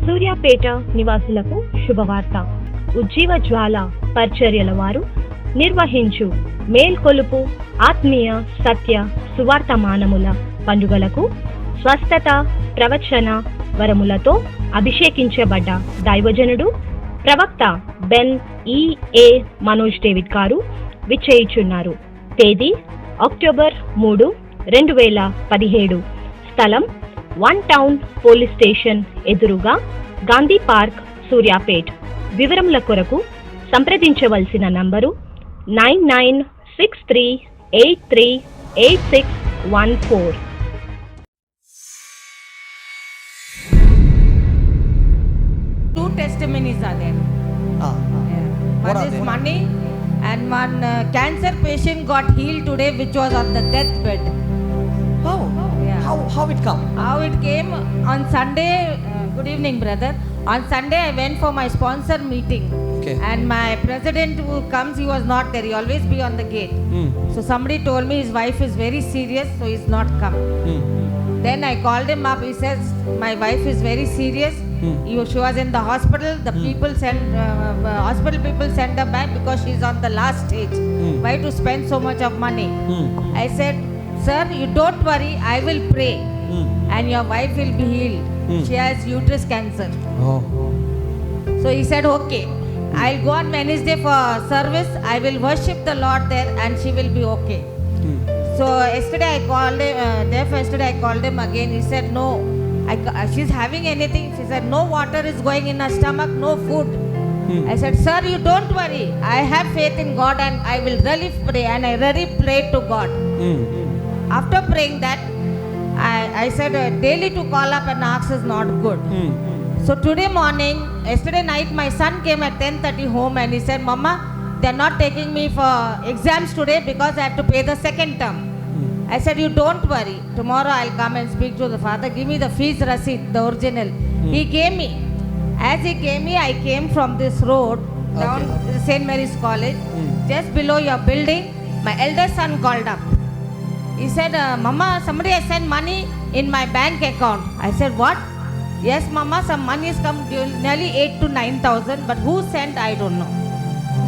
సూర్యాపేట నివాసులకు శుభవార్త. ఉజ్జీవ జ్వాల పరిచర్యల వారు నిర్వహించు మేల్కొలుపు ఆత్మీయ సత్య సువార్తమానముల పండుగలకు స్వస్థత ప్రవచన వరములతో అభిషేకించబడ్డ దైవజనుడు ప్రవక్త బెన్ E.A. మనోజ్ డేవిడ్ గారు విచ్చేయుచున్నారు. తేదీ అక్టోబర్ 3, 2017. స్థలం 1 టౌన్ పోలీస్ స్టేషన్ ఎదురుగా గాంధీ పార్క్, సూర్యాపేట్. వివరముల కొరకు సంప్రదించవలసిన number 9963838614. Two testimonies are there. One is money, and one cancer patient got healed today, which was on the deathbed. Oh, Yeah. how it come? How it came on Sunday. Good evening, brother. On Sunday, I went for my sponsor meeting. Okay. And my president who comes, he was not there. He always be on the gate. So somebody told me his wife is very serious, so he's not come. Then I called him up. He says, my wife is very serious. She was in the hospital. The people sent, hospital people sent her back because she's on the last stage. Why to spend so much of money? I said, sir, you don't worry. I will pray, and your wife will be healed. She has uterus cancer. Oh. So he said, okay. I'll go on Wednesday for service. I will worship the Lord there, and she will be okay. So yesterday I called him. Yesterday I called him again. He said, no. She's having anything. She said, no water is going in her stomach, no food. I said, sir, you don't worry. I have faith in God, and I will really pray. And I really prayed to God. After praying that, I said, daily to call up and ask is not good. So today morning, yesterday night, my son came at 10:30 home, and he said, Mama, they're not taking me for exams today because I have to pay the second term. I said, you don't worry. Tomorrow I'll come and speak to the father. Give me the fees receipt, the original. He gave me. As he gave me, I came from this road down to St. Mary's College. Just below your building, my elder son called up. He said, Mama, somebody has sent money in my bank account. I said, what? Yes, Mama, some money has come nearly 8,000 to 9,000, but who sent, I don't know.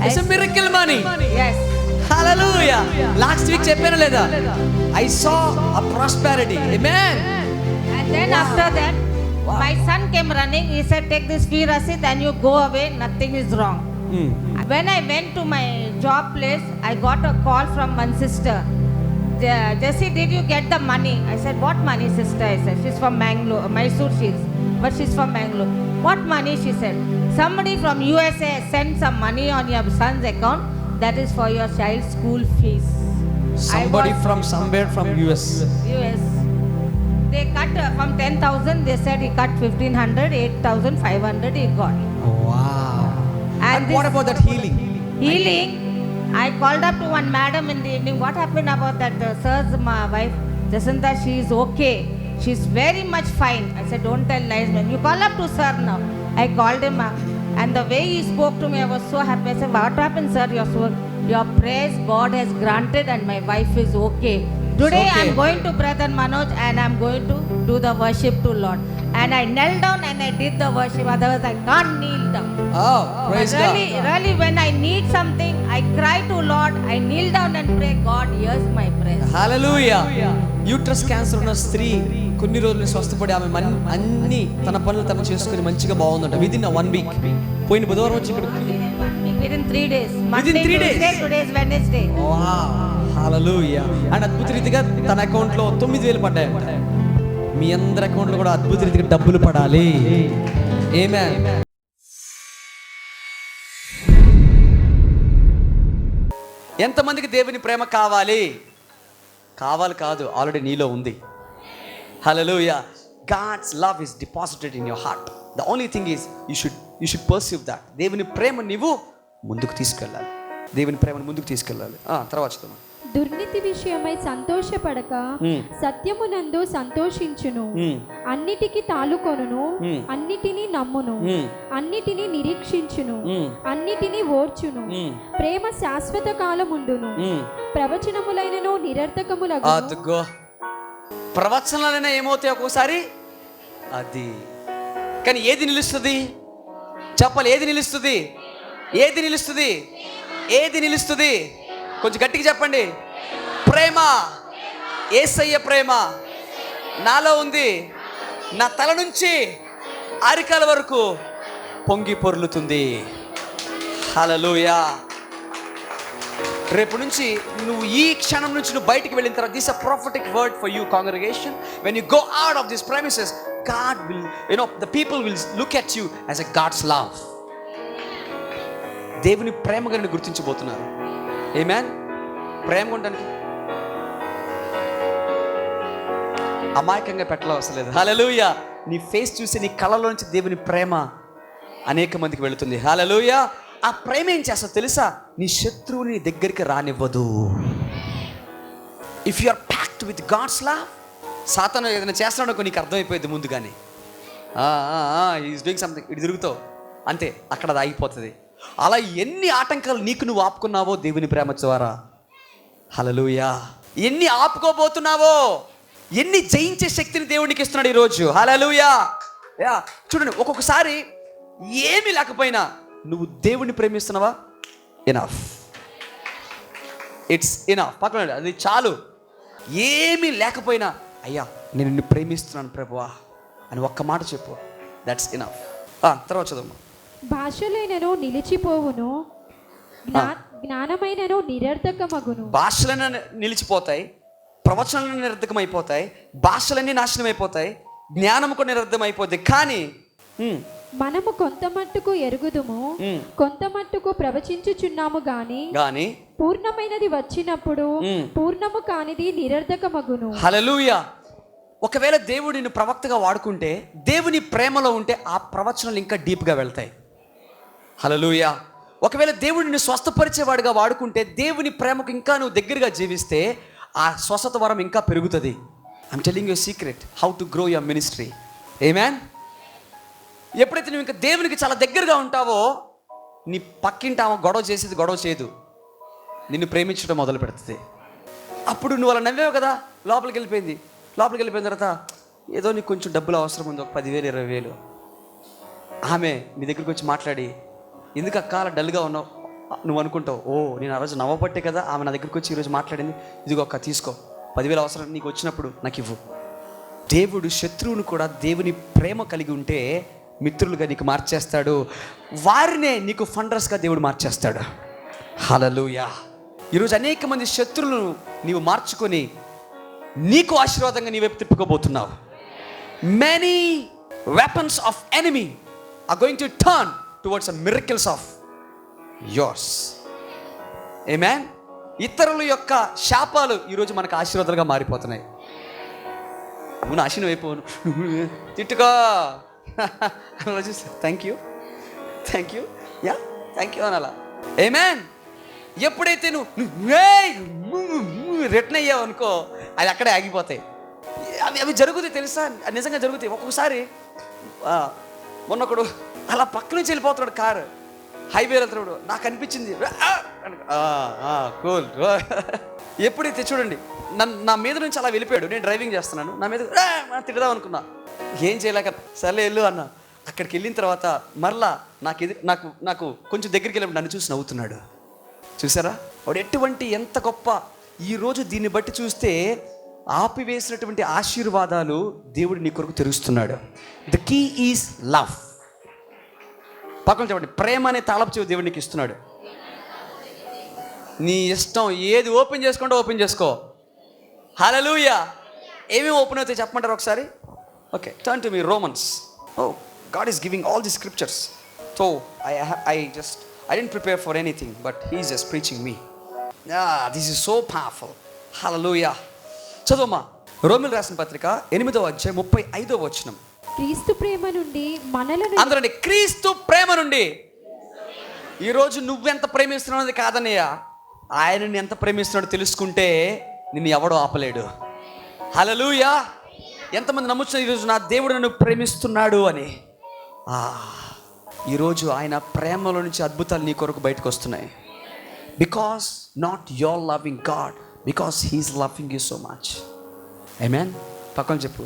It's a miracle money. Yes. Hallelujah. Last week cheppanu leda, I saw a prosperity. Amen. And then after that, my son came running. He said, take this fee receipt and you go away. Nothing is wrong. When I went to my job place, I got a call from one sister. Jessie, did you get the money? I said, what money, sister? I said, she's from Mangalore, Mysore but she's from Mangalore. What money? She said, somebody from USA sent some money on your son's account. That is for your child's school fees. Somebody from somewhere from US. US. They cut from 10,000. They said he cut 1,500, 8,500 he got. Wow. And what about that healing? Healing. I called up to one madam in the evening. What happened about that sir's wife? Jacinta, she is okay. She's very much fine. I said, don't tell lies, man. You call up to sir now. I called him up. And the way he spoke to me, I was so happy. I said, what happened, sir? Your prayers God has granted, and my wife is okay. Today okay. I'm going to Brother Manoj, and I'm going to do the worship to Lord. And I knelt down and I did the worship. Otherwise I can't kneel down. Oh, praise God. Really, when I need something, I cry to Lord. I kneel down and pray. God hears my prayers. Hallelujah. Uterus cancer ఉన్న స్త్రీ కొన్ని రోజులు స్వస్థపడి ఆమె అన్ని తన పనులు తను చేసుకుని మంచిగా బాగుందంట. Within 1 week. పోయిన బుధవారం వచ్చి ఇక్కడ Within 3 days. Within 3 days. Today is Wednesday. Wow. Hallelujah. And అద్భుత రీతిగా తన అకౌంట్ లో 9,000 పడ్డాయంట. మీ అందరి అకౌంట్ లో కూడా అద్భుత రీతిగా డబ్బులు పడాలి. ఆమేన్. ఎంతమందికి దేవుని ప్రేమ కావాలి? కావాలి కాదు, ఆల్రెడీ నీలో ఉంది. హల్లెలూయా. God's love is deposited in your heart. The only thing is you should pursue that. దేవుని ప్రేమ నీవు ముందుకు తీసుకెళ్ళాలి. దేవుని ప్రేమను ముందుకు తీసుకెళ్ళాలి. తర్వాత చదువు. దుర్నీతి విషయమై సంతోషపడక సత్యమునందు సంతోషించును, అన్నిటికి తాలుకొనును, అన్నిటినీ నమ్మును, అన్నిటినీ నిరీక్షించును, అన్నిటినీ ఓర్చును. ప్రేమ శాశ్వత కాలముండును, ప్రవచనములైనను నిరర్థకములగును. ప్రవచనాలైనా ఏమవుతాయి ఒక్కోసారి, అది కానీ ఏది నిలుస్తుంది? చెప్పాలి, ఏది నిలుస్తుంది? ఏది నిలుస్తుంది? ఏది నిలుస్తుంది? కొంచెం గట్టిగా చెప్పండి. ప్రేమ. యేసయ్య ప్రేమ నాలో ఉంది. నా తల నుంచి అరికాల వరకు పొంగి పొర్లుతుంది. హల్లెలూయా. రేపు నుంచి నువ్వు ఈ క్షణం నుంచి నువ్వు బయటికి వెళ్ళిన తర్వాత, this a prophetic word for you congregation. When you go out of these premises, God will, the people will look at you as a God's love. దేవుని ప్రేమగా నిన్ను గుర్తించబోతున్నారు. ఆమేన్. ప్రేమగా ఉండడానికి అమాయకంగా పెట్టడం అవసరం లేదు. హల్లెలూయా. నీ ఫేస్ చూసి నీ కళ్ళలోంచి దేవుని ప్రేమ అనేక మందికి వెళుతుంది. హల్లెలూయా. ఆ ప్రేమ ఏం చేస్తా తెలుసా? నీ శత్రువుని నీ దగ్గరికి రానివ్వదు. If you are packed with God's love, సాతాను ఏదైనా చేస్తున్నాడో నీకు అర్థమైపోయింది ముందుగానే. ఈజ్ డూయింగ్ సంథింగ్, ఇటు తిరుగుతావు అంతే, అక్కడ అది ఆగిపోతుంది. అలా ఎన్ని ఆటంకాలు నీకు నువ్వు ఆపుకున్నావో దేవుని ప్రేమ ద్వారా. హల్లెలూయా. ఎన్ని ఆపుకోబోతున్నావో, ఎన్ని జయించే శక్తిని దేవునికి ఇస్తున్నాడు ఈరోజు. హల్లెలూయా. యా, చూడండి, ఒక్కొక్కసారి ఏమీ లేకపోయినా నువ్వు దేవుని ప్రేమిస్తున్నావా? Enough, it's enough. పక్కన అది చాలు. ఏమీ లేకపోయినా అయ్యా నేను నిన్ను ప్రేమిస్తున్నాను ప్రభువా అని ఒక్క మాట చెప్పు, దట్స్ ఎనఫ్. తర్వాత చదవమ్మా. భాషలైనను నిలిచిపోవును, జ్ఞానమైనను నిరర్థకమగును. భాషలైనా నిలిచిపోతాయి, ప్రవచనాలు నిరర్థకమైపోతాయి, భాషలన్నీ నాశనం అయిపోతాయి, జ్ఞానం కూడా నిరర్థం అయిపోతాయి. కానీ మనము కొంత మట్టుకు ఎరుగుదుము, కొంత మట్టుకు ప్రవచించుచున్నాము గాని పూర్ణమైనది వచ్చినప్పుడు పూర్ణము కానిది నిరర్థకమగును. హల్లెలూయా. ఒకవేళ దేవుడు నిన్ను ప్రవక్తగా వాడుకుంటే, దేవుని ప్రేమలో ఉంటే ఆ ప్రవచనాలు ఇంకా డీప్గా వెళ్తాయి. హల్లెలూయా. ఒకవేళ దేవుడు నిన్ను స్వస్థపరిచేవాడుగా వాడుకుంటే, దేవుని ప్రేమకు ఇంకా నువ్వు దగ్గరగా జీవిస్తే ఆ స్వస్థత వరం ఇంకా పెరుగుతుంది. I'm telling you secret how to grow your ministry. ఆమేన్. ఎప్పుడైతే నువ్వు ఇంకా దేవునికి చాలా దగ్గరగా ఉంటావో, నీ పక్కింటి ఆమె గొడవ చేసేది గొడవ చేయదు, నిన్ను ప్రేమించడం మొదలు పెడుతుంది. అప్పుడు నువ్వు అలా నవ్వావు కదా, లోపలికి వెళ్ళిపోయిన తర్వాత ఏదో నీకు కొంచెం డబ్బులు అవసరం ఉంది, ఒక 10,000 20,000. ఆమె నీ దగ్గరికి వచ్చి మాట్లాడి, ఎందుకు అక్క అలా డల్గా ఉన్నావు నువ్వు అనుకుంటావు, ఓ నేను ఆ రోజు నవ్వబట్టే కదా ఆమె నా దగ్గరికి వచ్చి ఈరోజు మాట్లాడింది, ఇదిగో అక్క తీసుకో, 10,000 అవసరం నీకు వచ్చినప్పుడు నాకు ఇవ్వు. దేవుడు శత్రువును కూడా దేవుని ప్రేమ కలిగి ఉంటే మిత్రులుగా నీకు మార్చేస్తాడు, వారినే నీకు ఫండర్స్గా దేవుడు మార్చేస్తాడు. హల్లెలూయా. ఈరోజు అనేక మంది శత్రువులను నీవు మార్చుకొని నీకు ఆశీర్వాదంగా నీ వైపు తిప్పుకోబోతున్నావు. Many weapons of enemy are going to turn towards miracles of yours. ఆమేన్. ఇతరుల యొక్క శాపాలు ఈరోజు మనకు ఆశీర్వాదాలుగా మారిపోతున్నాయి. నువ్వు నాశనం అయిపోను, తిట్టుకో, థ్యాంక్ యూ యా థ్యాంక్ యూ అనాలా. ఆమేన్. ఎప్పుడైతే నువ్వు రిటర్న్ అయ్యావు అనుకో, అది అక్కడే ఆగిపోతాయి. అవి జరుగుతాయి తెలుసా, నిజంగా జరుగుతాయి. ఒక్కొక్కసారి మొన్నొకడు అలా పక్క నుంచి వెళ్ళిపోతున్నాడు, కారు హైవే వెళ్తున్నాడు, నాకు అనిపించింది కూల్. ఎప్పుడైతే చూడండి నా మీద నుంచి అలా వెళ్ళిపోయాడు, నేను డ్రైవింగ్ చేస్తున్నాను, నా మీద తిడదాం అనుకున్నా, ఏం చేయలేక సర్లే వెళ్ళు అన్న. అక్కడికి వెళ్ళిన తర్వాత మరలా నాకు కొంచెం దగ్గరికి వెళ్ళినప్పుడు నన్ను చూసి నవ్వుతున్నాడు. చూసారా వాడు ఎటువంటి ఎంత గొప్ప. ఈరోజు దీన్ని బట్టి చూస్తే ఆపివేసినటువంటి ఆశీర్వాదాలు దేవుడు నీ కొరకు తెరుస్తున్నాడు. The key is love. పక్కన చెప్పండి, ప్రేమ అనే తాళపు చెవి దేవుడు నీకు ఇస్తున్నాడు. నీ ఇష్టం, ఏది ఓపెన్ చేసుకుంటే ఓపెన్ చేసుకో. హల్లెలూయా. ఏమేమి ఓపెన్ అవుతాయి చెప్పమంటారు ఒకసారి? Okay, turn to me Romans. God is giving all the scriptures. So I didn't prepare for anything, but he's just preaching me. This is so powerful. Hallelujah. చదవమ్మా, రోమీయులకు రాసిన పత్రిక 8వ అధ్యాయం 35వ వచనం. క్రీస్తు ప్రేమ నుండి మనలను, అందరండి, క్రీస్తు ప్రేమ నుండి. ఈరోజు నువ్వెంత ప్రేమిస్తున్నావు కాదన్నయ్య, ఆయనని ఎంత ప్రేమిస్తున్నాడో తెలుసుకుంటే నిన్ను ఎవడో ఆపలేడు. హల్లెలూయా. ఎంతమంది నమ్ముతున్నారు ఈరోజు నా దేవుడు నన్ను ప్రేమిస్తున్నాడు అని? ఈరోజు ఆయన ప్రేమలో నుంచి అద్భుతాలు నీ కొరకు బయటకు వస్తున్నాయి. Because not your loving God, because he's loving you so much. ఆమేన్. పక్కన చెప్పు,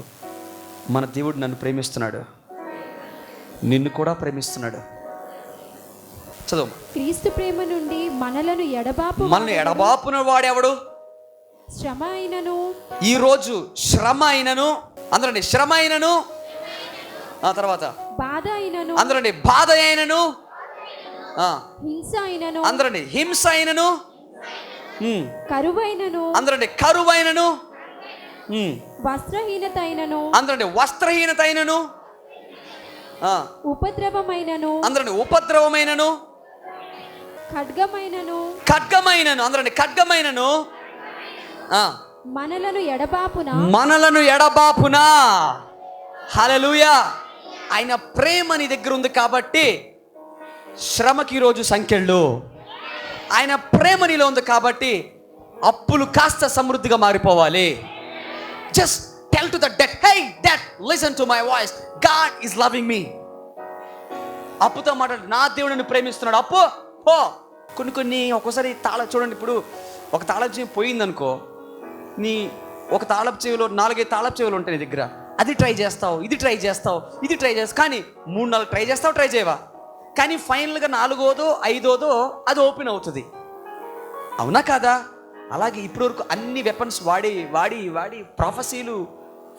మన దేవుడు నన్ను ప్రేమిస్తున్నాడు. నిన్ను కూడా ప్రేమిస్తున్నాడు. చదువు. క్రీస్తు ప్రేమ నుండి మనలను ఎడబాపున వాడెవడు? శ్రమ అయినను. ఈరోజు శ్రమ అయినను, అందరండి శ్రమ అయినను, ఆ తర్వాత బాధ అయినను, అందరండి బాధ అయినను, హింస అయినను, అందరండి హింస అయినను, కరువైనను, అందరండి కరువైనను, వస్త్రహీనత అయినను, అందరండి వస్త్రహీనత అయినను, ఉపద్రవమైనను, అందరండి ఉపద్రవమైనను, ఖడ్గమైనను, ఖడ్గమైనను, అందరండి ఖడ్గమైనను, మనలను ఎడబాపునా. హల్లెలూయా. ఆయన ప్రేమ నీ దగ్గర ఉంది కాబట్టి శ్రమకి ఈరోజు సంఖ్యలు. ఆయన ప్రేమ నీలో ఉంది కాబట్టి అప్పులు కాస్త సమృద్ధిగా మారిపోవాలి. Just tell to the debt, hey debt, listen to my voice, God is loving me. అప్పుతో మాట్లాడు, నా దేవుడిని ప్రేమిస్తున్నాడు. అప్పు పో. కొన్ని ఒక్కోసారి చూడండి, ఇప్పుడు ఒక తాళపు చెవి పోయిందనుకో, నీ ఒక తాళపు చెవిలో 4-5 తాళపు చెవులు ఉంటాయి నీ దగ్గర. అది ట్రై చేస్తావు, ఇది ట్రై చేస్తావు, ఇది ట్రై చేస్తావు, కానీ 3-4 ట్రై చేస్తావు, ట్రై చేయవా, కానీ ఫైనల్గా 4వ 5వ అది ఓపెన్ అవుతుంది. అవునా కాదా? అలాగే ఇప్పటి వరకు అన్ని వెపన్స్ వాడి వాడి వాడి ప్రొఫెసీలు,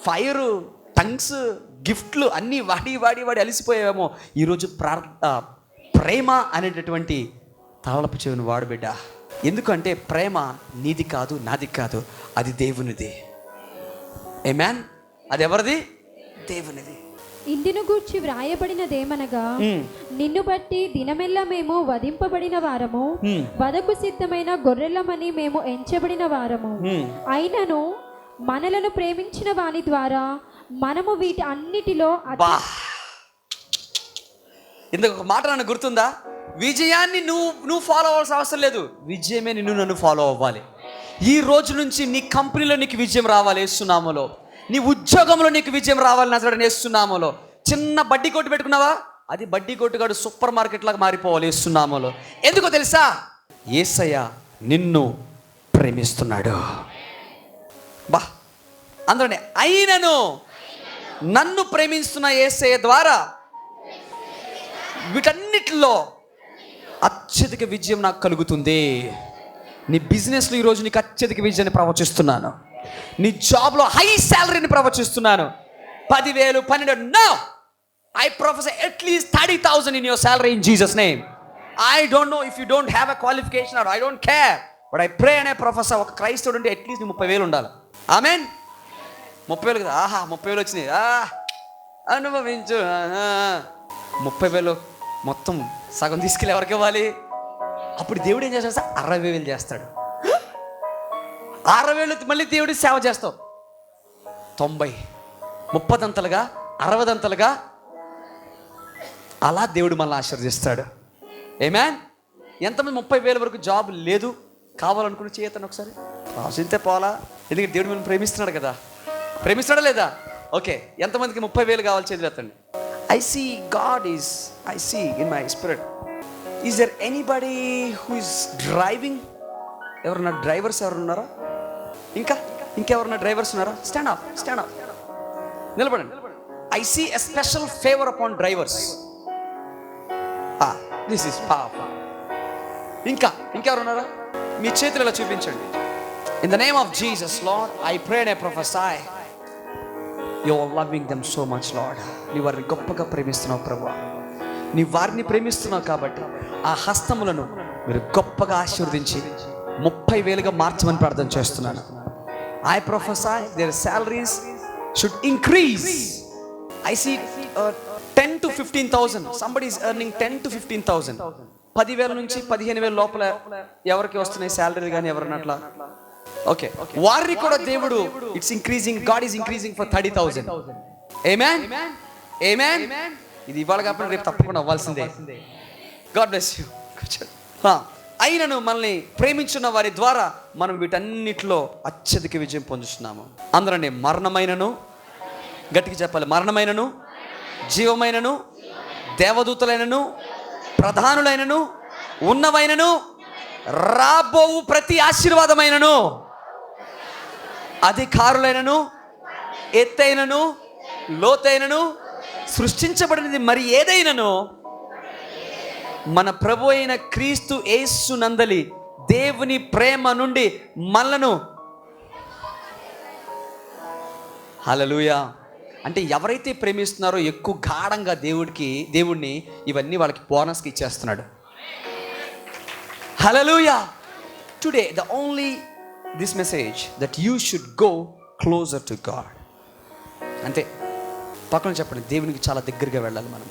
ఫైరు, టంగ్స్, గిఫ్ట్లు అన్నీ వాడి వాడి వాడి అలిసిపోయావేమో. ఈరోజు ప్రేమ అనేటటువంటి తాళపు చెవిని వాడు బిడ్డ. ఎందుకంటే ప్రేమ నీది కాదు, నాది కాదు, అది దేవునిది. ఆమేన్. అది ఎవరిది? దేవునిది. ఇందును గూర్చి వ్రాయబడినదేమనగా, నిన్ను బట్టి దినమెల్లా మేము వధింపబడిన వారము, వధకు సిద్ధమైన గొర్రెలమని మేము ఎంచబడిన వారము, అయినను మనలను ప్రేమించిన వాని ద్వారా మనము వీటి అన్నిటిలో. ఇందుకు ఒక మాట నన్ను గుర్తుందా? విజయాన్ని నువ్వు ఫాలో అవ్వాల్సిన అవసరం లేదు, విజయమే నన్ను ఫాలో అవ్వాలి. ఈ రోజు నుంచి నీ కంపెనీలో నీకు విజయం రావాలి యేసునామములో. నీ ఉద్యోగంలో నీకు విజయం రావాలి నజరేయుడైన యేసునామములో. చిన్న బడ్డీ కొట్టు పెట్టుకున్నావా, అది బడ్డీ కొట్టుగాడు సూపర్ మార్కెట్ లాగా మారిపోవాలి యేసునామములో. ఎందుకో తెలుసా? యేసయ్య నిన్ను ప్రేమిస్తున్నాడు. అందరూ అయినను నన్ను ప్రేమిస్తున్న యేసయ్య ద్వారా వీటన్నిటిలో అత్యధిక విజయం నాకు కలుగుతుంది. నీ బిజినెస్లో ఈరోజు నీకు అత్యధిక విజయాన్ని ప్రవచిస్తున్నాను. నీ జాబ్లో హై శాలరీని ప్రవచిస్తున్నాను. 10,000, 12,000. No, I professor at least 30,000 in your salary in Jesus name. I don't know if you don't have a qualification or I don't care, but I pray and I prophesy. ఒక క్రైస్తవుడు అంటే అట్లీస్ట్ 30,000 ఉండాలి. ఆమేన్. 30,000 కదా, 30,000 వచ్చినాయి, అనుభవించు. 30,000 మొత్తం సగం తీసుకెళ్ళి ఎవరికి ఇవ్వాలి? అప్పుడు దేవుడు ఏం చేస్తాడు? 60,000 చేస్తాడు. 60,000 మళ్ళీ దేవుడి సేవ చేస్తావు. 90, 30 60 అలా దేవుడు మనల్ని ఆశీర్వదిస్తాడు. ఆమేన్. ఎంతమంది 30,000 వరకు జాబ్ లేదు కావాలనుకుని చేయతాను ఒకసారి ఆశింతే పోలా? ఎందుకంటే దేవుడు మనం ప్రేమిస్తున్నాడు కదా. ప్రేమిస్తాడా లేదా? ఓకే, ఎంతమందికి 30,000 కావాలి చేతులు ఎత్తండి. I see in my spirit. Is there anybody who is driving? ఎవరన్నా డ్రైవర్స్ ఉన్నారా? ఇంకెవరన్నా డ్రైవర్స్ ఉన్నారా? స్టాండ్ అప్ నిలబడండి. I see a special favor upon drivers. This is powerful. ఇంకెవరున్నారా? మీ చేతులు ఇలా చూపించండి. In the name of Jesus, Lord, I pray and I prophesy. You are loving them so much, Lord. నీ వారిని గొప్పగా ప్రేమిస్తున్నావు ప్రభువా. నీ వారిని ప్రేమిస్తున్నావు కాబట్టి ఆ హస్తములను మీరు గొప్పగా ఆశీర్వదించి 30,000గా మార్చమని ప్రార్థన చేస్తున్నాను. I prophesy their salaries should increase. I see 10 to 15,000. Somebody is earning 10 to 15,000. 10,000 నుంచి 15,000 లోపల ఎవరికి వస్తున్నాయి శాలరీ కానీ ఎవరన్నా అట్లా. ఓకే, వారిని కూడా దేవుడు it's increasing, God is increasing for 30,000. ఆమేన్. ఆమేన్. ఇది ఇవాళ కాకపోతే రేపు తప్పకుండా అవ్వాల్సిందే. God bless you. అయినను మనల్ని ప్రేమించున్న వారి ద్వారా మనం వీటన్నిటిలో అత్యధిక విజయం పొందుతున్నాము. అందరండి, మరణమైనను, గట్టిగా చెప్పాలి, మరణమైనను, జీవమైనను, దేవదూతలైనను, ప్రధానులైనను, ఉన్నవైనను, రాబోవు ప్రతి ఆశీర్వాదమైనను, అధికారులైనను, ఎత్తైనను, లోతైనను, సృష్టించబడినది మరి ఏదైనానో మన ప్రభు అయిన క్రీస్తు యేసు నందలి దేవుని ప్రేమ నుండి మనలను. హల్లెలూయా. అంటే ఎవరైతే ప్రేమిస్తున్నారో ఎక్కువ గాఢంగా దేవుడిని ఇవన్నీ వాళ్ళకి బోనస్కి ఇచ్చేస్తున్నాడు. హల్లెలూయా. Today the only this message that you should go closer to God. అంతే. పక్కన చెప్పండి, దేవునికి చాలా దగ్గరగా వెళ్ళాలి మనం.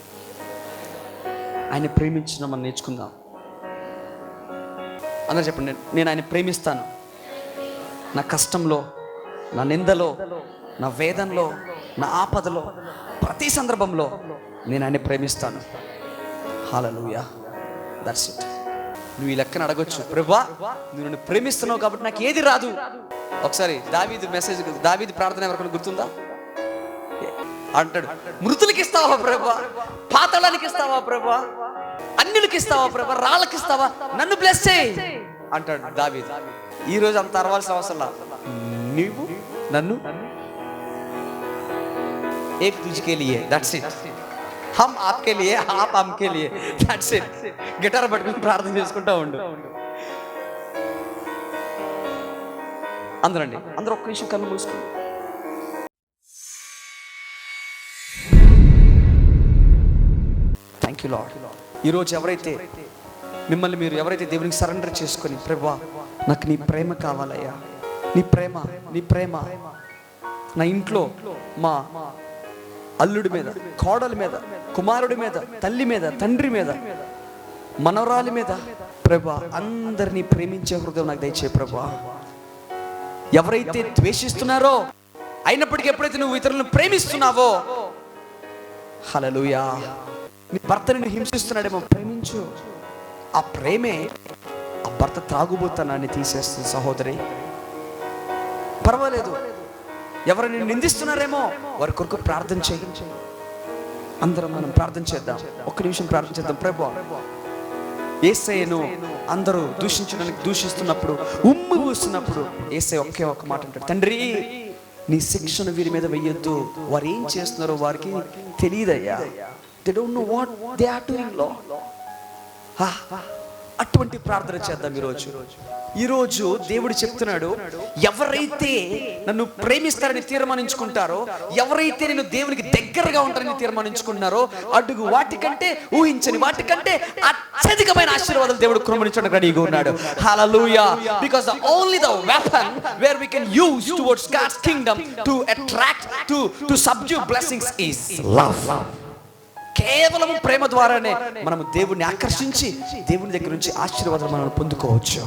ఆయన ప్రేమించడం మనం నేర్చుకుందాం. అందరూ చెప్పండి, నేను ఆయన ప్రేమిస్తాను. నా కష్టంలో, నా నిందలో, నా వేదనలో, నా ఆపదలో, ప్రతి సందర్భంలో నేను ఆయన ప్రేమిస్తాను. హల్లెలూయా. That's it. నువ్వు ఈ లెక్కన అడగొచ్చు, ప్రభువా నువ్వు నన్ను ప్రేమిస్తున్నావు కాబట్టి నాకు ఏది రాదు. ఒకసారి దావీదు ప్రార్థన ఎవరికైనా గుర్తుందా? అంటాడు, మృతులకి ఇస్తావా ప్రభువా, పాతాళానికి ఇస్తావా ప్రభువా, అన్యులకి ఇస్తావా ప్రభువా, రాళ్ళకి ఇస్తావా, నన్ను బ్లెస్ చేయి అంటాడు దావీదు. ఈ రోజు అంత అరవాల్సిన అవసరం, నీవు నన్ను एक तुझ के लिए, that's it. हम आपके लिए, आप हमके लिए, that's it. గిటార్ పట్టుకుని ప్రార్థన చేసుకుంటా ఉండు. అందరూ ఒక్క నిమిషం కళ్ళు మూసుకోండి. Thank you lord. ఈరోజు మిమ్మల్ని మీరు ఎవరైతే దేవునికి సరెండర్ చేసుకొని, ప్రభువా నాకు నీ ప్రేమ కావాలయ్యా, నీ ప్రేమ నా ఇంట్లో మా అల్లుడి మీద, కోడలి మీద, కుమారుడి మీద, తల్లి మీద, తండ్రి మీద, మనవరాలి మీద, ప్రభా అందరినీ ప్రేమించే హృదయం నాకు దయచే ప్రభా. ఎవరైతే ద్వేషిస్తున్నారో అయినప్పటికీ ఎప్పుడైతే నువ్వు ఇతరులను ప్రేమిస్తున్నావో, హల్లెలూయా, నీ భర్తని హింసిస్తున్నాడేమో, ప్రేమించు. ఆ ప్రేమే ఆ భర్త త్రాగుబోతనాన్ని తీసేస్తుంది. సహోదరి పర్వాలేదు, ఎవరిని నిందిస్తున్నారేమో వారి కొరకు ప్రార్థన చేయించి అందరం మనం ప్రార్థన చేద్దాం. ఒక్క నిమిషం ప్రార్థన చేద్దాం. ప్రభువా యేసయ్యను అందరూ దూషిస్తున్నప్పుడు, ఉమ్ము ఊస్తున్నప్పుడు యేసయ్య ఒకే ఒక్క మాట అంటాడు, తండ్రి నీ శిక్షను వీరి మీద వెయ్యొద్దు, వారు ఏం చేస్తున్నారో వారికి తెలియదయ్యా. They don't know what they are doing Lord. అటువంటి ప్రార్థన చేద్దాం. ఈరోజు దేవుడు చెప్తున్నాడు, ఎవరైతే నన్ను ప్రేమిస్తారని తీర్మానించుకుంటారో, ఎవరైతే నేను దేవునికి దగ్గరగా ఉంటారని తీర్మానించుకుంటున్నారో, అడుగు వాటికంటే, ఊహించని వాటికంటే అత్యధికమైన ఆశీర్వాదాలు దేవుడు కుమ్మరించడానికి రెడీగా ఉన్నాడు. హల్లెలూయా. Because only the weapon where we can use towards God's kingdom to attract, to subdue blessings is love. కేవలం ప్రేమ ద్వారానే మనం దేవుణ్ణి ఆకర్షించి దేవుని దగ్గర నుంచి ఆశీర్వాదాలు మనం పొందుకోవచ్చు.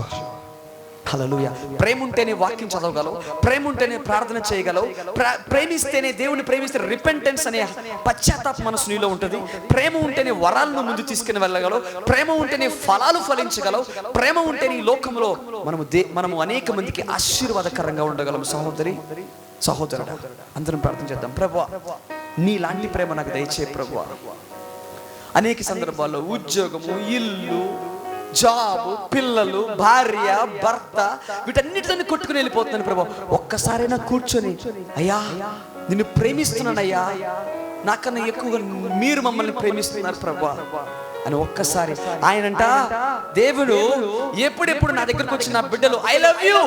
హల్లెలూయా. ప్రేమ ఉంటేనే వాక్యం చదవగలవు, ప్రేమ ఉంటేనే ప్రార్థన చేయగలవు, ప్రేమిస్తేనే దేవుని ప్రేమిస్తే రిపెంటెన్స్ అనే పశ్చాత్తాప మనసు నీలో ఉంటుంది. ప్రేమ ఉంటేనే వరాలను ముందు తీసుకుని వెళ్ళగలవు, ప్రేమ ఉంటేనే ఫలాలు ఫలించగలవు, ప్రేమ ఉంటేనే ఈ లోకంలో మనము అనేక మందికి ఆశీర్వాదకరంగా ఉండగలం. సహోదరుడా అందరం ప్రార్థన చేద్దాం. ప్రభువా నీలాంటి ప్రేమ నాకు దయచే ప్రభువా. అనేక సందర్భాల్లో ఉద్యోగము, ఇల్లు, జాబు, పిల్లలు, భార్య, భర్త వీటన్నిటితో కొట్టుకుని వెళ్ళిపోతున్నాను ప్రభువా. ఒక్కసారైనా కూర్చొని, అయ్యా నిన్ను ప్రేమిస్తున్నానయ్యా, నాకన్నా ఎక్కువగా మీరు మమ్మల్ని ప్రేమిస్తున్నారు ప్రభువా అని ఒక్కసారి ఆయనంట, దేవుడు ఎప్పుడెప్పుడు నా దగ్గరకు వచ్చి నా బిడ్డలు ఐ లవ్ యూ.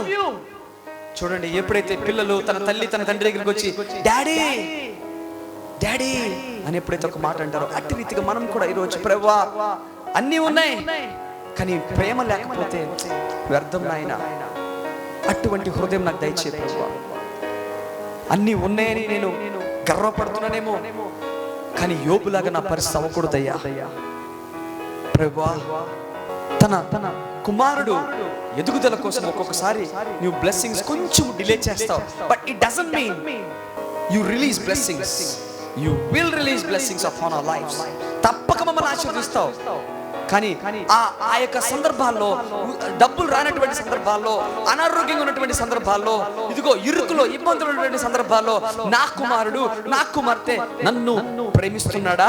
చూడండి, ఎప్పుడైతే పిల్లలు తన తల్లి తన తండ్రి దగ్గరికి వచ్చి డాడీ డాడీ అని ఎప్పుడైతే ఒక మాట అంటారో, అట్టి రీతిగా మనం కూడా ఈరోజు ప్రభువా అన్నీ ఉన్నాయి కానీ ప్రేమ లేకపోతే వ్యర్థం నాయన. అటువంటి హృదయం నాకు దయచే ప్రభువా. అన్నీ ఉన్నాయని నేను గర్వపడుతున్నానేమో, కానీ యోబులాగా నా పరిస్థితి అవ్వకూడదయ్యా ప్రభువా. తన కుమారుడు ఎదుగుదల కోసం ఒక్కొక్కసారి నువ్వు బ్లెస్సింగ్స్ కొంచెం డిలే చేస్తావు, but it doesn't mean you release blessings. You will release blessings upon our lives. తప్పక మమ్మల్ని ఆశీర్వదిస్తావు. కానీ ఆ యొక్క సందర్భాల్లో, డబ్బులు రానటువంటి సందర్భాల్లో, అనారోగ్యంగా ఉన్నటువంటి సందర్భాల్లో, ఇదిగో ఇరుకులో ఇబ్బందులు ఉన్నటువంటి సందర్భాల్లో నా కుమారుడు నా కుమార్తె నన్ను ప్రేమిస్తుందా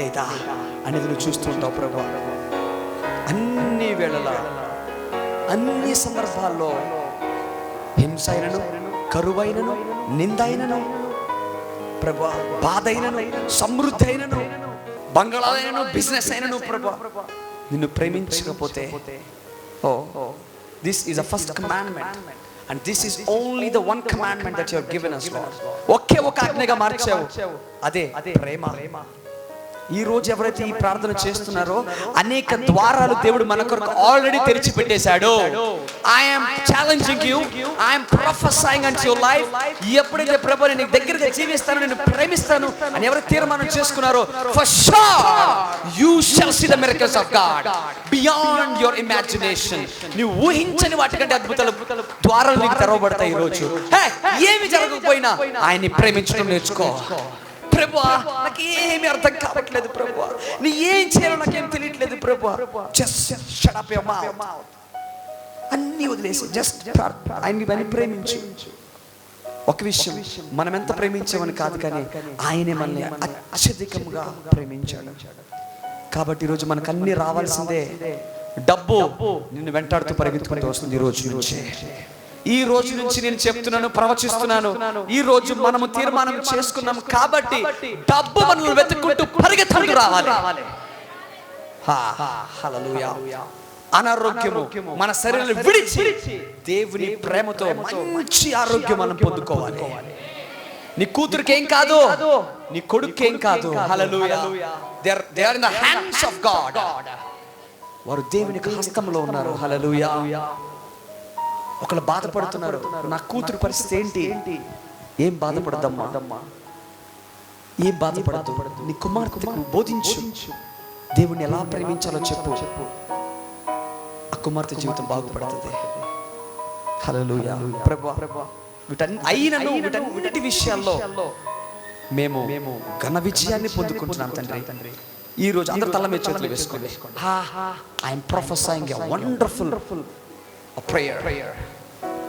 లేదా అనేది నువ్వు చూస్తూ ఉంటావు ప్రభువా. అన్ని వేళలా, అన్ని సందర్భాల్లో హింస అయినను, కరువైనను, నిందైనను, ప్రభా, బాధ అయినను, సమృద్ధి అయినను, బంగాళా అయినను, బిజినెస్ అయినను ప్రభా, నిన్ను ప్రేమించకపోతే, oh this is the first commandment and this is only the one commandment that you have given us, Lord. ఒకే ఒక ఆజ్ఞగా మార్చావు, అదే ప్రేమ. ఈ రోజు ఎవరైతే ఈ ప్రార్థన చేస్తున్నారో అనేక ద్వారాలు దేవుడు మన కొరకు ఆల్రెడీ తెరిచి పెట్టేశాడు. I am challenging you, I am prophesying unto your life. ఎప్పుడైతే ప్రభు నేను దగ్గరగా జీవిస్తాను, నేను ప్రేమిస్తాను అని ఎవరు తీర్మానం చేసుకున్నారో, for sure you shall see the miracles of God beyond your imagination. నీవు ఊహించని వాటికంటే అద్భుతాలు ద్వారాలు నీకు తెరవబడతాయి. ఈ రోజు ఏమి జరగకపోయినా ఆయన్ని ప్రేమించడం నేర్చుకో. ప్రభువా, నాకు ఏమి అర్థం కావట్లేదు ప్రభువా, నీ ఏం చేయాలో నాకేం తెలియట్లేదు ప్రభువా, just shut up your mouth, అన్ని వదిలేసి జస్ట్ ఆయన్ని ప్రేమించు. ఒక విషయం, మనం ఎంత ప్రేమించామని కాదు, కానీ ఆయనే మనల్ని అత్యధికంగా ప్రేమించాడు. కాబట్టి ఈరోజు మనకు అన్ని రావాల్సిందే. డబ్బు నిన్ను వెంటాడుతూ పరిగెత్తుకుంటూ వస్తుంది. ఈ రోజు నుంచి నేను చెప్తున్నాను, ప్రవచిస్తున్నాను, ఈ రోజు మనము తీర్మానం చేసుకున్నాం కాబట్టి డబ్బు మనల్ని వెతుక్కుంటూ పరిగెత్తుకుంటూ రావాలి. హల్లెలూయా. అనారోగ్యము మన శరీరాన్ని విడిచి దేవుని ప్రేమతో మంచి ఆరోగ్యం మనం పొందుకోవాలి. నీ కూతురికి ఏం కాదు, నీ కొడుకు ఏం కాదు. హల్లెలూయా. They are in the hands of God. వారు దేవుని హస్తంలో ఉన్నారు. హల్లెలూయా. ఒకళ్ళు బాధపడుతున్నారు, నా కూతురు పరిస్థితి ఏంటి? ఏం బాధపడద్దమ్మా, ఏం బాధపడద్దు. నీ కుమార్తెకు బోధించు, దేవుణ్ణి ఎలా ప్రేమించాలో చెప్పు. ఆ కుమార్తె జీవితం బాగుపడుతుంది. హల్లెలూయా. ప్రభువా, వీటన్నిటి విషయాల్లో మేము ఘన విజయాన్ని పొందుకుంటున్నాం తండ్రి. ఈ రోజు అందరూ తల మీద చేతులు వేసుకోండి. I am prophesying a wonderful prayer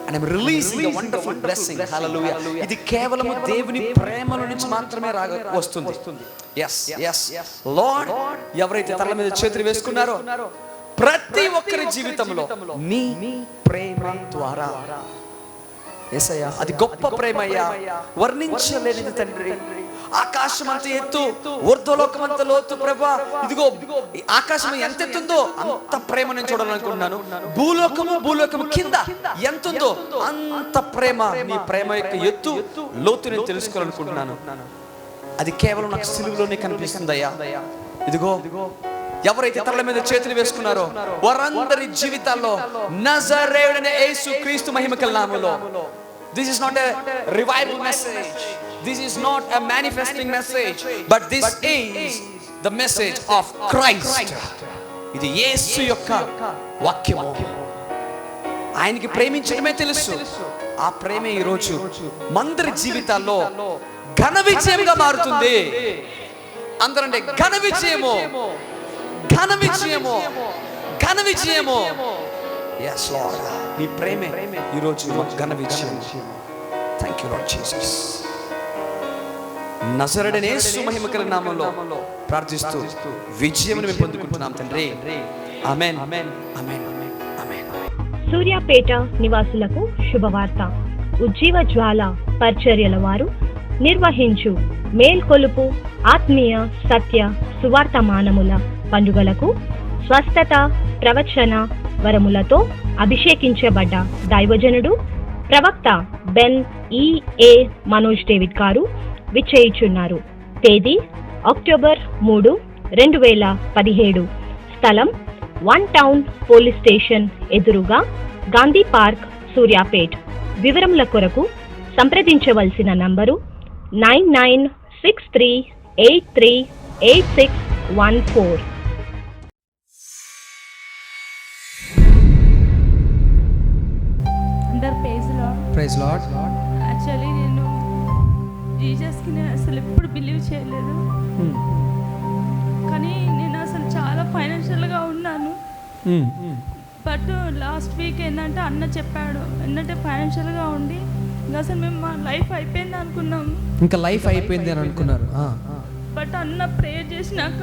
and I'm releasing a wonderful blessing. Hallelujah. ఇది కేవలము దేవుని ప్రేమలో నుంచి మాత్రమే వస్తుంది. yes Lord, ఎవరైతే తల మీద చేతులు వేసుకున్నారో ప్రతి ఒక్కరి జీవితంలో నీ ప్రేమ ద్వారా, యేసయ్యా, అది గొప్ప ప్రేమయ్యా, వర్ణించలేనిది తండ్రి. ఆకాశం అంత ఎత్తు, ఊర్ధ్వలోకమంత లోతు ప్రభా. ఇదిగో ఆకాశం ఎంత ఎత్తుందో అంత ప్రేమ నేను చూడాలనుకుంటున్నాను. భూలోకము కింద ఎంత ఉందో అంత ప్రేమ, నీ ప్రేమ యొక్క ఎత్తు లోతు నేను తెలుసుకోవాలనుకుంటున్నాను. అది కేవలం నాకు సిలువలోనే కనిపిస్తుందయ్యా. ఇదిగో ఎవరైతే తల మీద చేతులు వేసుకున్నారో వారందరి జీవితాల్లో నజరేయుడైన యేసు క్రీస్తు మహిమగల నామములో, this is not a revival message, this is not a manifesting message, but this is the message of Christ. ఇది యేసు యొక్క వాక్యము. ఆయనకి ప్రేమించడమే తెలుసు. ఆ ప్రేమే ఈ రోజు మందరి జీవితాల్లో ఘన విజయంగా మారుతుంది. అందరంటే ఘన విజయము, ఘన విజయము, ఘన విజయము. yes Lord, నీ ప్రేమే ఈ రోజు ఘన విజయం. thank you Lord Jesus. నజరేయుడైన యేసు మహిమగల నామములో ప్రార్థిస్తూ విజయమును మేము పొందుకుంటున్నాం తండ్రి. ఆమేన్, ఆమేన్, ఆమేన్, ఆమేన్. సూర్యాపేట నివాసులకు శుభవార్త. ఉజ్జీవ జ్వాల పరిచర్యల వారు నిర్వహించు మేల్కొలుపు ఆత్మీయ సత్య సువార్తమానముల పండుగలకు స్వస్థత ప్రవచన వరములతో అభిషేకించబడ్డ దైవజనుడు ప్రవక్త బెన్ E.A. మనోజ్ డేవిడ్ గారు విచ్చేయుచున్నారు. తేదీ అక్టోబర్ 3, 2017. స్థలం 1 టౌన్ పోలీస్ స్టేషన్ ఎదురుగా గాంధీ పార్క్, సూర్యాపేట్. వివరముల కొరకు సంప్రదించవలసిన నంబరు 9963838614. Praise lord. యాక్చువల్లీ నేను జీసస్కి నేను అసలు ఎప్పుడు బిలీవ్ చేయలేదు, కానీ నేను అసలు చాలా ఫైనాన్షియల్గా ఉన్నాను. బట్ లాస్ట్ వీక్ ఏంటంటే అన్న చెప్పాడు, ఏంటంటే ఫైనాన్షియల్గా ఉండి ఇంకా అసలు మేము మా లైఫ్ అయిపోయింది అనుకున్నాము. ఇంకా లైఫ్ అయిపోయింది అని అనుకున్నారు. బట్ అన్న ప్రేయర్ చేసినాక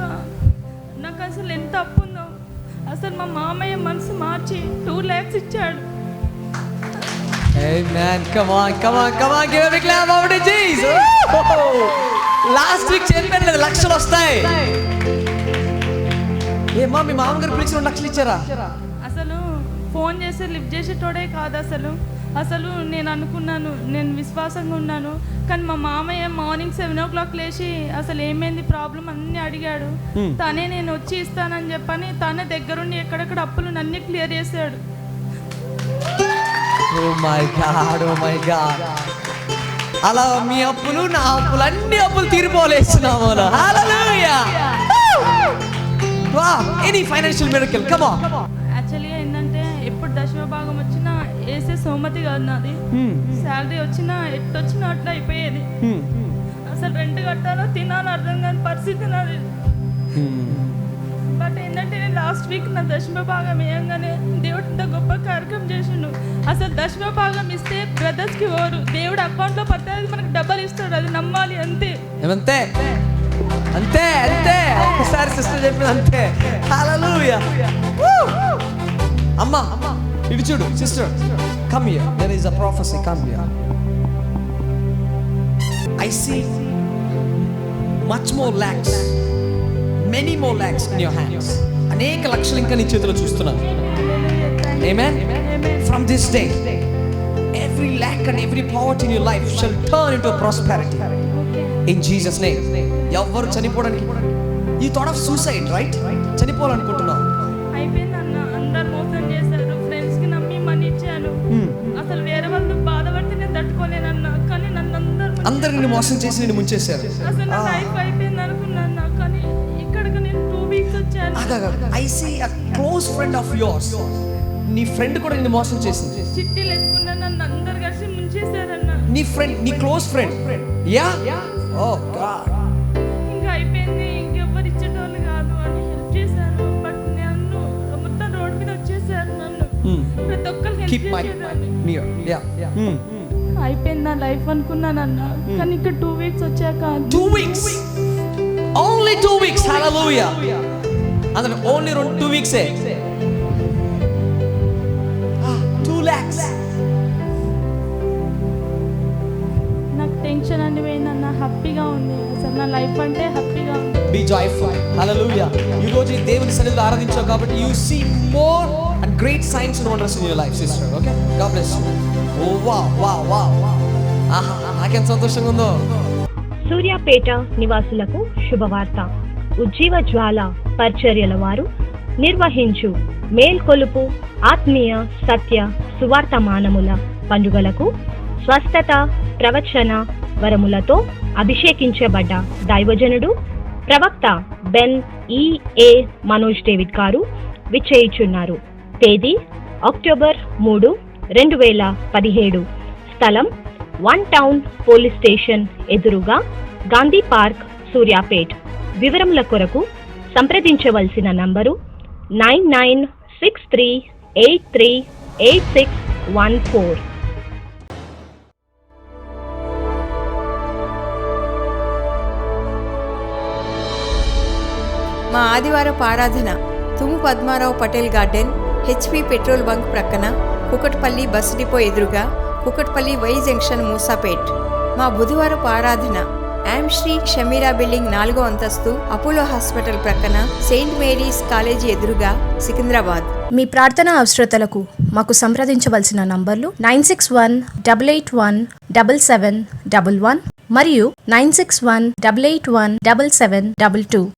నాకు అసలు ఎంత అప్పు ఉందో, అసలు మా మామయ్య మనసు మార్చి 2 lakhs ఇచ్చాడు. Amen. Come on. Give a big clap over to Jesus. Last week చెప్పాను కదా లక్షలు వస్తాయి. ఏమా మీ మామగారు పిలిచి 2 లక్షలు ఇచ్చారా? అసలు ఫోన్ చేస్తే లిఫ్ట్ చేసేటోడే కాదు. అసలు నేను అనుకున్నాను, నేను విశ్వాసంగా ఉన్నాను. కానీ మా మామయ్య మార్నింగ్ 7 o'clock లేచి అసలు ఏమైంది ప్రాబ్లం అన్నీ అడిగాడు. తనే నేను వచ్చి ఇస్తానని చెప్పని తనే దగ్గరుండి ఎక్కడెక్కడ అప్పులు అన్నీ క్లియర్ చేశాడు. Oh my God. అలా మీ అప్పులు నా అప్పులు అన్ని అప్పులు తీరిపోలేస్తున్నాము. హల్లెలూయా. Wow, any financial miracle, come on. యాక్చువల్గా ఏంటంటే ఎప్పుడు దశమ భాగం వచ్చినా వేసే సోమతి కాదు నాది. శాలరీ వచ్చినా ఎట్టొచ్చినా అట్లా అయిపోయేది. అసలు రెంట్ కట్టాలో తినాలో అర్థం కాని పరిస్థితి నాది. బట్ ఏంటంటే నేను లాస్ట్ వీక్ నా దశమ భాగం వేయంగానే దేవుడు ఇంత గొప్ప కార్యక్రమం చేసిండు. అసలు దశమ భాగం ఇస్తే బ్రదర్స్కి ఓరు, దేవుడు అకౌంట్లో పట్టేది మనకు డబ్బులు ఇస్తాడు, అది నమ్మాలి అంతే. అంతే ఒకసారి సిస్టర్ చెప్పింది అంతే. హల్లెలూయా. అమ్మా ఇటు చూడు sister, come here, there is a prophecy, come here. I see much more lakhs, many more lakhs in your hands. అనేక లక్షలు ఇంకా నీ చేతిలో చూస్తున్నాను. ఆమేన్. From this day every lack and every poverty in your life shall turn into prosperity in Jesus name. ఎవరు చనిపోవడానికి, you thought of suicide, right? చనిపోవాలనుకుంటున్నావు. అయిపోయింది అన్న, అందరు మోసం చేశారు, ఫ్రెండ్స్ కి నమ్మి మనీ ఇచ్చాను. అసలు వేరే వాళ్ళు బాధపడితే నేను తట్టుకోలేనన్నా, కానీ నన్ను అందరు నిన్ను మోసం చేసి నిన్ను ముంచేశారు. అసలు నా లైఫ్ అయిపోయింది అనుకున్నాను. కానీ ఇక్కడికి నేను 2 weeks వచ్చాను. I see a close friend of yours, నీ ఫ్రెండ్ కూడా నిన్ను మోసం చేసింది. చిట్టీలు ఎత్తుకున్నా నన్ను అందరు కలిసి ముంచేశారన్న. నీ ఫ్రెండ్, నీ క్లోజ్ ఫ్రెండ్. యా. ఓ గాడ్. ఇంకా అయిపోయింది, ఇంకెవ్వరు ఇచ్చేటోళ్ళు కాదు అని హెల్ప్ చేశారు. బట్ నన్ను మొత్తం రోడ్ మీద వచ్చేసారు. నన్ను ప్రతి ఒక్కరికి హెల్ప్ చేసేదాన్ని. అయిపోయింది నా లైఫ్ అనుకున్నానన్న. కానీ ఇక్కడ 2 weeks వచ్చాక 2 weeks, only 2 weeks. hallelujah. అంటే ఓన్లీ 2 weeks ఏ 2 lakhs. నాకు టెన్షన్ అని పోయిందన్న, హ్యాపీగా ఉంది. అసలు నా లైఫ్ అంటే హ్యాపీగా ఉంది. Be joyful. hallelujah. ఈ రోజు ఈ దేవుని సన్నిధిలో ఆరాధించావు కాబట్టి you see more and great signs and wonders in your life, sister. Okay, God bless you. Oh wow. ఆహా, నాకేం సంతోషంగా ఉందో. సూర్యాపేట నివాసులకు శుభవార్త. ఉజ్జీవ జ్వాల పరిచర్యల వారు నిర్వహించు మేల్కొలుపు ఆత్మీయ సత్య సువార్తమానముల పండుగలకు స్వస్థత ప్రవచన వరములతో అభిషేకించబడ్డ దైవజనుడు ప్రవక్త బెన్ E.A. మనోజ్ డేవిడ్ గారు విచ్చేయుచున్నారు. తేదీ అక్టోబర్ 3, 2017. స్థలం 1 టౌన్ పోలీస్ స్టేషన్ ఎదురుగా గాంధీ పార్క్, సూర్యాపేట్. వివరముల కొరకు సంప్రదించవలసిన నంబరు 9963838614. మా ఆదివారపు ఆరాధన తుము Padmarao Patel garden, HP petrol bunk ప్రక్కన, కుకట్పల్లి బస్ డిపో ఎదురుగా, కుకట్పల్లి వై జంక్షన్, మూసాపేట్. మా బుధవారపు ఆరాధన యామ్ శ్రీ షమీరా బిల్డింగ్ 4వ అంతస్తు, అపోలో హాస్పిటల్ ప్రక్కన, సెయింట్ మేరీస్ కాలేజీ ఎదురుగా, సికింద్రాబాద్. మీ ప్రార్థన అవసరతలకు మాకు సంప్రదించవలసిన నంబర్లు 9618817711 మరియు 9618817722.